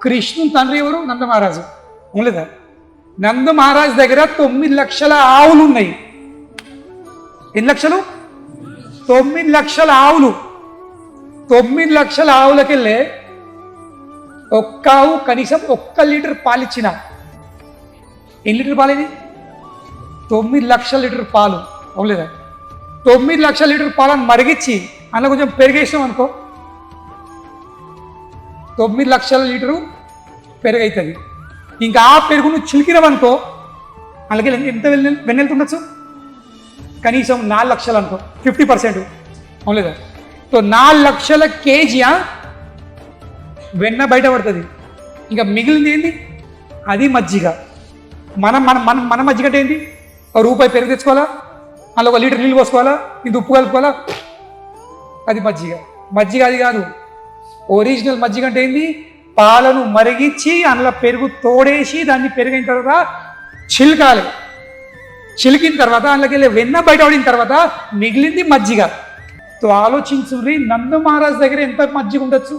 కృష్ణుని తండ్రి ఎవరు? నంద మహారాజు. ఉండలేదా? నంద మహారాజు దగ్గర 9 లక్షల ఆవులు ఉన్నాయి. ఎన్ని లక్షలు? 9 లక్షల ఆవులు. 9 లక్షల ఆవులకెళ్ళే ఒక్క ఆవు కనీసం 1 లీటర్ పాలు ఇచ్చిన. ఎన్ని లీటర్ పాలు ఇది? 9 లక్షల లీటర్ పాలు. అవులేదా? 9 లక్షల లీటర్ పాలను మరిగించి అందులో కొంచెం పెరిగేసాం అనుకో, 9 లక్షల లీటరు పెరుగు అవుతుంది. ఇంకా ఆ పెరుగును చిలికినవనుకో అందుకే ఎంత వెన్నెళ్తుండొచ్చు? కనీసం 4 లక్షలు అనుకో, 50%. అవులేదా? సో 4 లక్షల కేజీ వెన్న బయట పడుతుంది. ఇంకా మిగిలింది ఏంటి? అది మజ్జిగ. మన మన మన మన మజ్జిగ అంటే ఏంటి? రూపాయి పెరుగు తెచ్చుకోవాలా, అందులో 1 లీటర్ నీళ్ళు పోసుకోవాలా, ఇది ఉప్పు కలుపుకోవాలా, అది మజ్జిగ. మజ్జిగ అది కాదు. ఒరిజినల్ మజ్జిగ అంటే ఏంటి? పాలను మరిగించి అందులో పెరుగు తోడేసి దాన్ని పెరిగిన తర్వాత చిలకాలి. చిలికిన తర్వాత అందులోకి వెళ్ళి వెన్న బయటపడిన తర్వాత మిగిలింది మజ్జిగ. సో ఆలోచించుర్రి, నంద మహారాజ్ దగ్గర ఎంత మజ్జిగ ఉండొచ్చు?